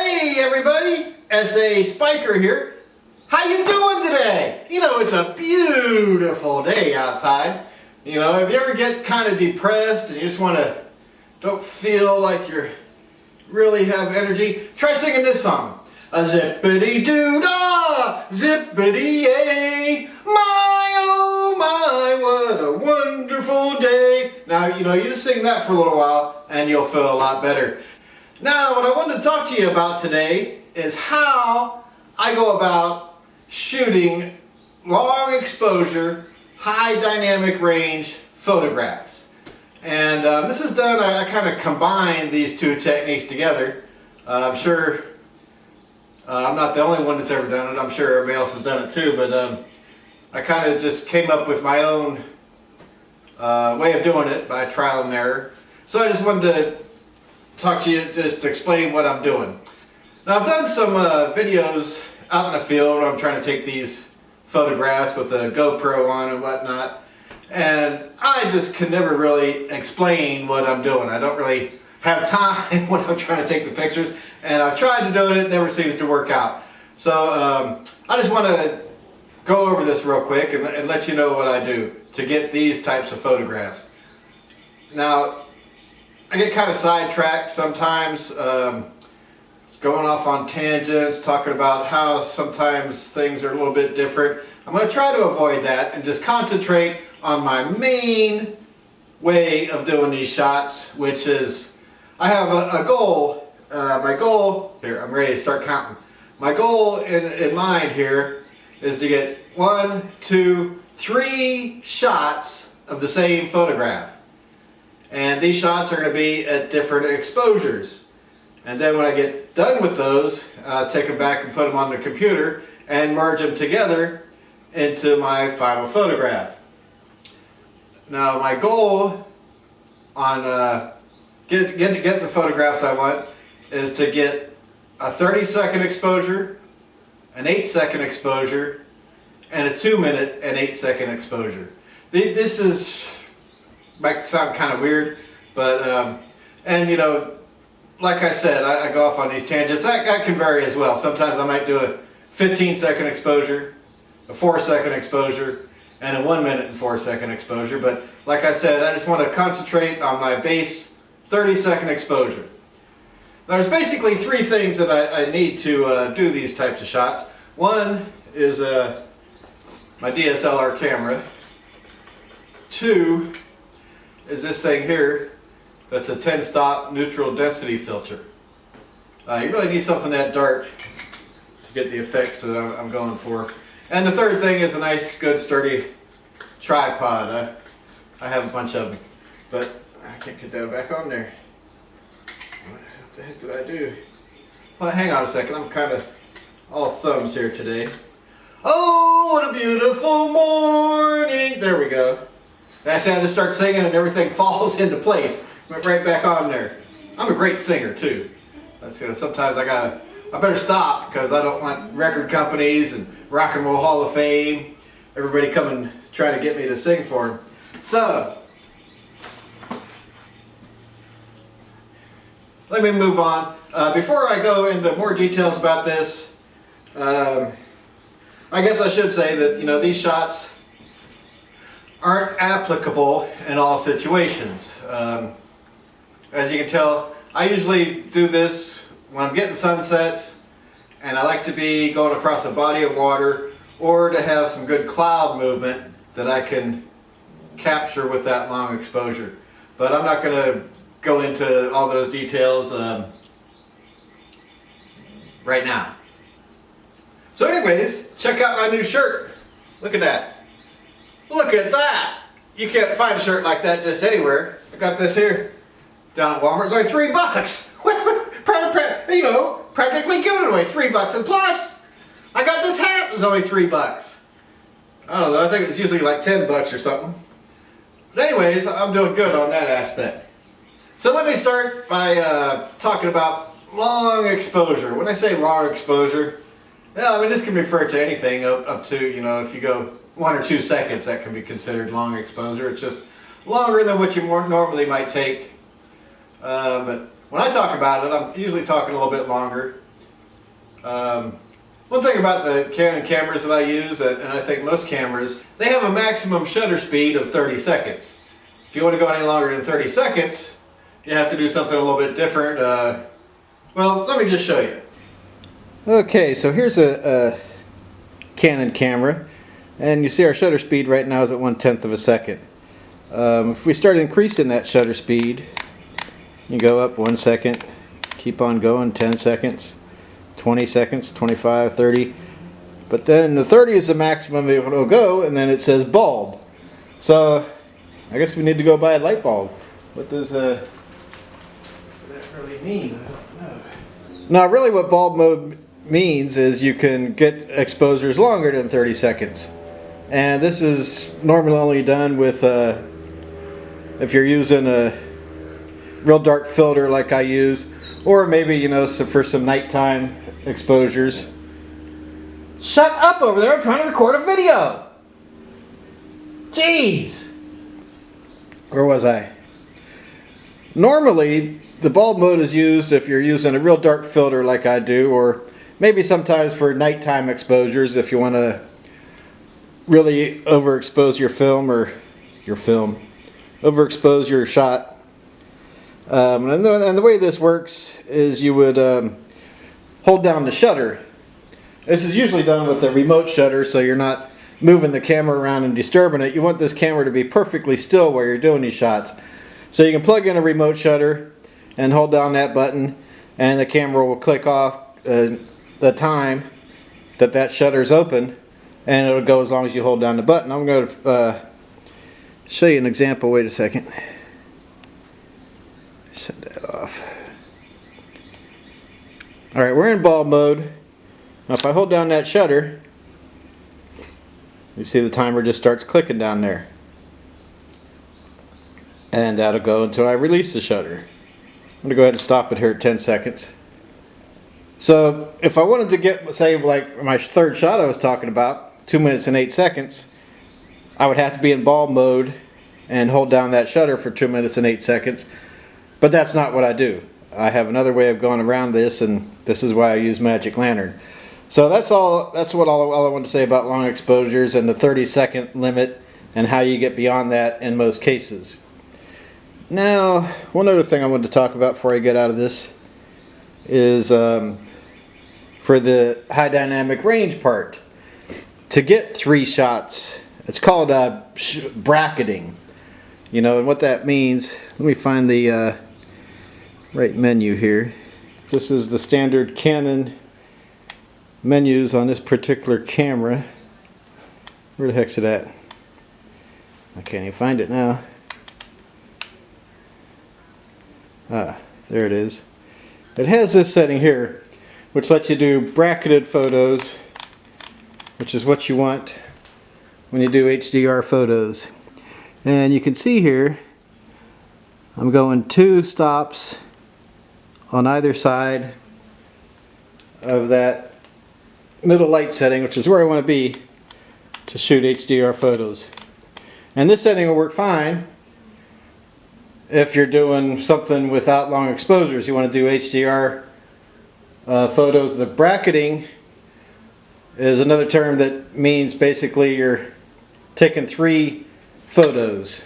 Hey everybody, S.A. Spiker here. How you doing today? You know, it's a beautiful day outside. You know, if you ever get kind of depressed and you just don't feel like you really have energy, try singing this song. A zippity-doo-dah, zippity-yay, my oh my, what a wonderful day. Now, you know, you just sing that for a little while and you'll feel a lot better. Now, what I wanted to talk to you about today is how I go about shooting long exposure, high dynamic range photographs. And this is done, I kind of combine these two techniques together. I'm sure I'm not the only one that's ever done it. I'm sure everybody else has done it too, but I kind of just came up with my own way of doing it by trial and error. So I just wanted to talk to you, just to explain what I'm doing. Now, I've done some videos out in the field where I'm trying to take these photographs with the GoPro on and whatnot, and I just can never really explain what I'm doing. I don't really have time when I'm trying to take the pictures, and I've tried to do it, it never seems to work out. So I just want to go over this real quick and let you know what I do to get these types of photographs. Now, I get kind of sidetracked sometimes, going off on tangents, talking about how sometimes things are a little bit different. I'm going to try to avoid that and just concentrate on my main way of doing these shots, which is I have a goal. My goal, here, I'm ready to start counting. My goal in mind here is to get 1, 2, 3 shots of the same photograph. And these shots are going to be at different exposures. And then when I get done with those, take them back and put them on the computer and merge them together into my final photograph. Now, my goal on getting the photographs I want is to get a 30-second exposure, an 8-second exposure, and a 2-minute and 8-second exposure. This might sound kind of weird, but and you know, like I said, I go off on these tangents. That can vary as well. Sometimes I might do a 15-second exposure, a 4-second exposure, and a 1-minute and 4-second exposure. But like I said, I just want to concentrate on my base 30-second exposure. Now, there's basically 3 things that I need to do these types of shots. One is my DSLR camera. 2 is this thing here. That's a 10-stop neutral density filter. You really need something that dark to get the effects that I'm going for. And the third thing is a nice, good, sturdy tripod. I have a bunch of them, but I can't get that back on there. What the heck did I do? Well, hang on a second. I'm kind of all thumbs here today. Oh, what a beautiful morning! There we go. And I said I just start singing and everything falls into place. Went right back on there. I'm a great singer too. That's good. Sometimes I better stop because I don't want record companies and Rock and Roll Hall of Fame, everybody coming trying to get me to sing for them. So let me move on. Before I go into more details about this, I guess I should say that, you know, these shots aren't applicable in all situations. As you can tell, I usually do this when I'm getting sunsets, and I like to be going across a body of water or to have some good cloud movement that I can capture with that long exposure. But I'm not going to go into all those details right now. So anyways, check out my new shirt. Look at that. Look at that! You can't find a shirt like that just anywhere. I got this here down at Walmart. It's only $3. You know, practically giving it away. $3. And plus, I got this hat. It's only $3. I don't know. I think it's usually like $10 or something. But anyways, I'm doing good on that aspect. So let me start by talking about long exposure. When I say long exposure, yeah, I mean this can refer to anything up to, you know, if you go 1 or 2 seconds, that can be considered long exposure. It's just longer than what you normally might take. But when I talk about it, I'm usually talking a little bit longer. One thing about the Canon cameras that I use, and I think most cameras, they have a maximum shutter speed of 30 seconds. If you want to go any longer than 30 seconds, you have to do something a little bit different. Well, let me just show you. Okay, so here's a Canon camera, and you see our shutter speed right now is at 1/10 of a second. If we start increasing that shutter speed, you go up 1 second, keep on going, 10 seconds, 20 seconds, 25, 30. But then the 30 is the maximum it'll go, and then it says bulb. So I guess we need to go buy a light bulb. What does that really mean? I don't know. Now really what bulb mode means is you can get exposures longer than 30 seconds. And this is normally only done with if you're using a real dark filter like I use, or maybe, you know, for some nighttime exposures. Shut up over there, I'm trying to record a video! Jeez! Where was I? Normally, the bulb mode is used if you're using a real dark filter like I do, or maybe sometimes for nighttime exposures if you want to really overexpose your film, overexpose your shot. And the way this works is you would hold down the shutter. This is usually done with a remote shutter, so you're not moving the camera around and disturbing it. You want this camera to be perfectly still while you're doing these shots. So you can plug in a remote shutter and hold down that button, and the camera will click off the time that shutter's open, and it'll go as long as you hold down the button. I'm going to show you an example. Wait a second. Shut that off. Alright, we're in bulb mode. Now if I hold down that shutter, you see the timer just starts clicking down there. And that'll go until I release the shutter. I'm going to go ahead and stop it here at 10 seconds. So if I wanted to get, say, like my third shot I was talking about, 2 minutes and 8 seconds, I would have to be in bulb mode and hold down that shutter for 2 minutes and 8 seconds. But that's not what I do. I have another way of going around this, and this is why I use Magic Lantern. So that's all I want to say about long exposures and the 30-second limit and how you get beyond that in most cases. Now, one other thing I wanted to talk about before I get out of this is for the high dynamic range part. To get 3 shots, it's called bracketing. You know, and what that means, let me find the right menu here. This is the standard Canon menus on this particular camera. Where the heck's it at? I can't even find it now. Ah, there it is. It has this setting here, which lets you do bracketed photos, which is what you want when you do HDR photos. And you can see here, I'm going 2 stops on either side of that middle light setting, which is where I want to be to shoot HDR photos. And this setting will work fine if you're doing something without long exposures. You want to do HDR photos. The bracketing is another term that means basically you're taking 3 photos.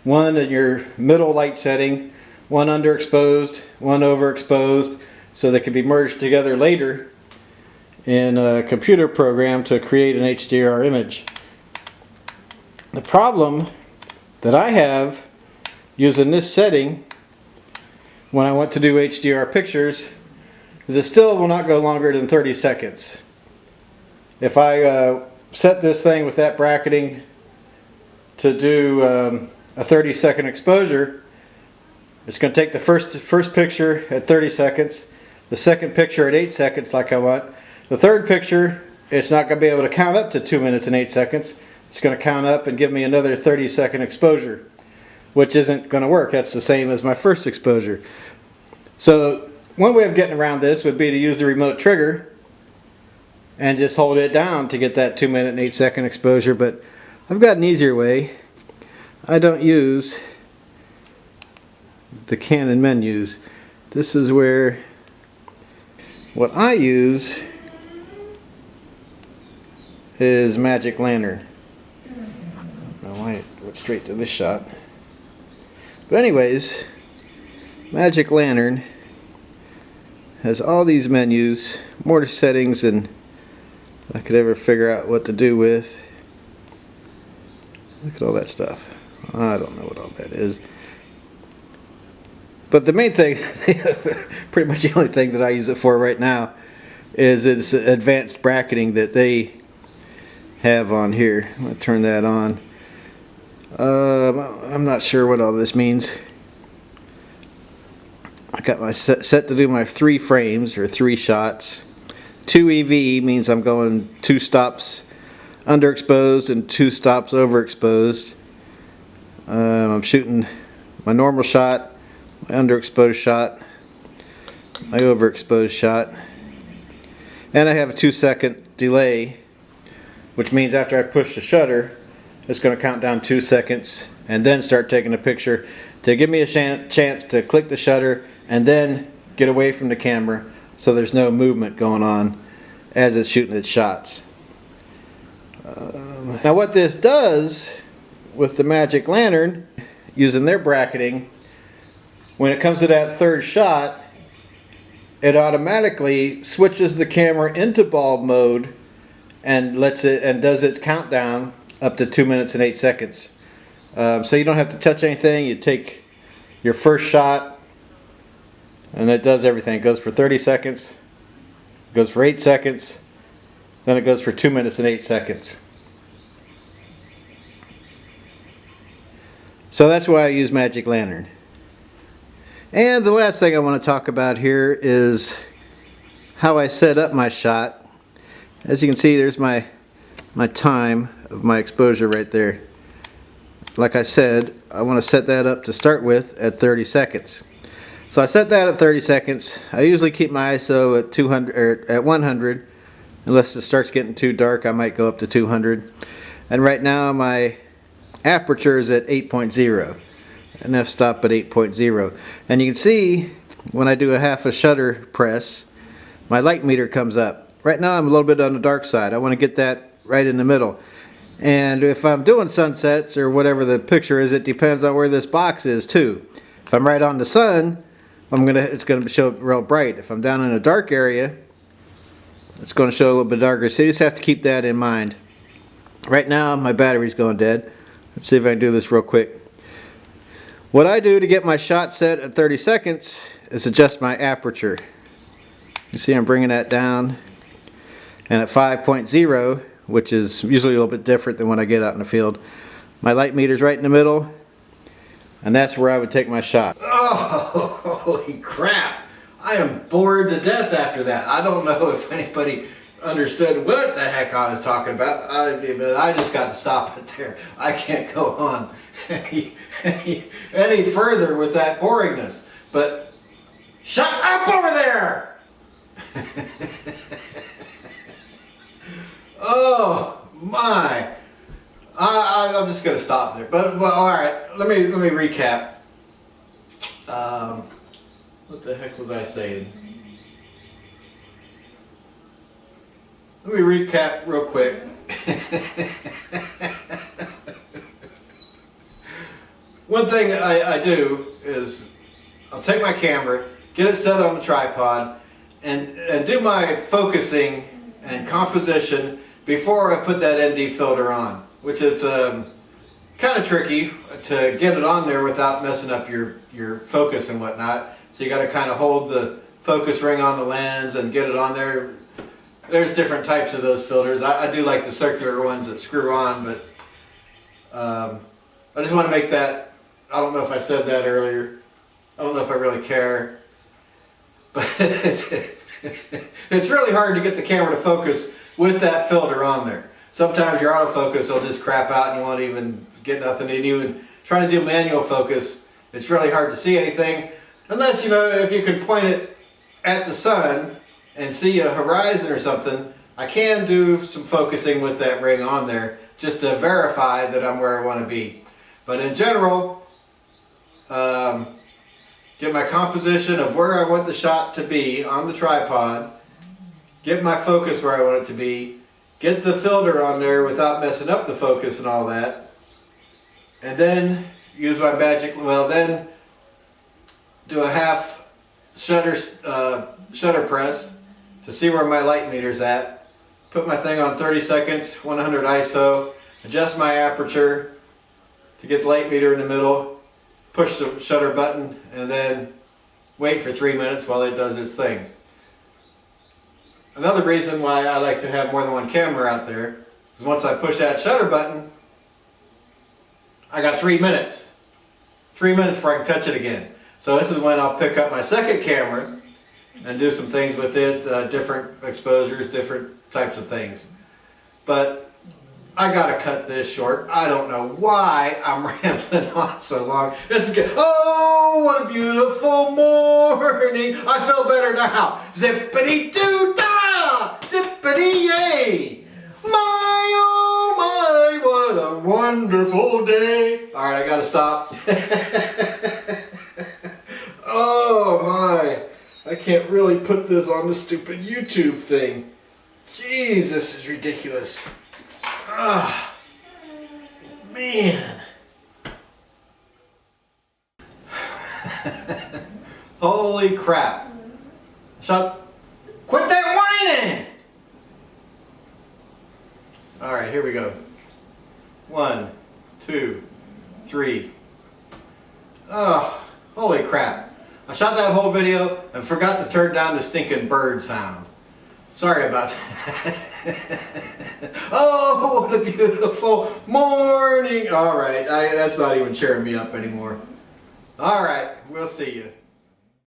One in your middle light setting, one underexposed, one overexposed, so they can be merged together later in a computer program to create an HDR image. The problem that I have using this setting when I want to do HDR pictures is it still will not go longer than 30 seconds. If I set this thing with that bracketing to do a 30-second exposure, it's going to take the first picture at 30 seconds, the second picture at 8 seconds like I want. The third picture, it's not going to be able to count up to 2 minutes and 8 seconds. It's going to count up and give me another 30-second exposure, which isn't going to work. That's the same as my first exposure. So one way of getting around this would be to use the remote trigger and just hold it down to get that 2 minute and 8 second exposure. But I've got an easier way. I don't use the Canon menus. This is where What I use is Magic Lantern. I don't know why it went straight to this shot. But anyways, Magic Lantern has all these menus, more settings than I could ever figure out what to do with. Look at all that stuff. I don't know what all that is. But the main thing, pretty much the only thing that I use it for right now, is its advanced bracketing that they have on here. I'm going to turn that on. I'm not sure what all this means. I got my set to do my 3 frames or 3 shots. 2 EV means I'm going 2 stops underexposed and 2 stops overexposed. I'm shooting my normal shot, my underexposed shot, my overexposed shot, and I have a 2-second delay, which means after I push the shutter, it's going to count down 2 seconds and then start taking a picture to give me a chance to click the shutter and then get away from the camera so there's no movement going on as it's shooting its shots. Now what this does with the Magic Lantern, using their bracketing, when it comes to that 3rd shot, it automatically switches the camera into bulb mode and does its countdown up to 2 minutes and 8 seconds. So you don't have to touch anything. You take your first shot and it does everything. It goes for 30 seconds, it goes for 8 seconds, then it goes for 2 minutes and 8 seconds. So that's why I use Magic Lantern. And the last thing I want to talk about here is how I set up my shot. As you can see, there's my time of my exposure right there. Like I said, I want to set that up to start with at 30 seconds. So I set that at 30 seconds. I usually keep my ISO at 200 or at 100. Unless it starts getting too dark, I might go up to 200. And right now my aperture is at 8.0, and f-stop at 8.0. And you can see when I do a half a shutter press, my light meter comes up. Right now I'm a little bit on the dark side. I want to get that right in the middle. And if I'm doing sunsets or whatever the picture is, it depends on where this box is too. If I'm right on the sun, it's gonna show real bright. If I'm down in a dark area, it's going to show a little bit darker. So you just have to keep that in mind. Right now my battery's going dead. Let's see if I can do this real quick. What I do to get my shot set at 30 seconds is adjust my aperture. You see I'm bringing that down, and at 5.0, which is usually a little bit different than when I get out in the field, my light meter's right in the middle, and that's where I would take my shot. Oh, holy crap! I am bored to death after that. I don't know if anybody understood what the heck I was talking about, but I just got to stop it there. I can't go on any further with that boringness. But shut up over there! Oh my! I'm just gonna stop there. But all right, let me recap. What the heck was I saying? Let me recap real quick. One thing I do is I'll take my camera, get it set on the tripod, and do my focusing and composition before I put that ND filter on, which is kind of tricky to get it on there without messing up your focus and whatnot. So you got to kind of hold the focus ring on the lens and get it on there. There's different types of those filters. I do like the circular ones that screw on, but I just want to make that, I don't know if I said that earlier. I don't know if I really care. But it's really hard to get the camera to focus with that filter on there. Sometimes your autofocus will just crap out and you won't even get nothing. And even trying to do manual focus, it's really hard to see anything. Unless, you know, if you can point it at the sun and see a horizon or something, I can do some focusing with that ring on there just to verify that I'm where I want to be. But in general, get my composition of where I want the shot to be on the tripod, get my focus where I want it to be, get the filter on there without messing up the focus and all that, and then use my magic, well then do a half shutter press to see where my light meter's at, put my thing on 30 seconds, 100 ISO, adjust my aperture to get the light meter in the middle, push the shutter button, and then wait for 3 minutes while it does its thing. Another reason why I like to have more than one camera out there is once I push that shutter button, I got 3 minutes. 3 minutes before I can touch it again. So this is when I'll pick up my second camera and do some things with it, different exposures, different types of things. But I gotta cut this short. I don't know why I'm rambling on so long. This is good. Oh, what a beautiful morning. I feel better now. Zippity-doo-dah! Zippity-yay! My, oh my, what a wonderful day. All right, I gotta stop. Oh my. I can't really put this on the stupid YouTube thing. Jeez, this is ridiculous. Ah, man. Holy crap. Quit that whining! Alright, here we go. 1, 2, 3. Oh, holy crap. I shot that whole video and forgot to turn down the stinking bird sound. Sorry about that. Oh, what a beautiful morning. All right, that's not even cheering me up anymore. All right, we'll see you.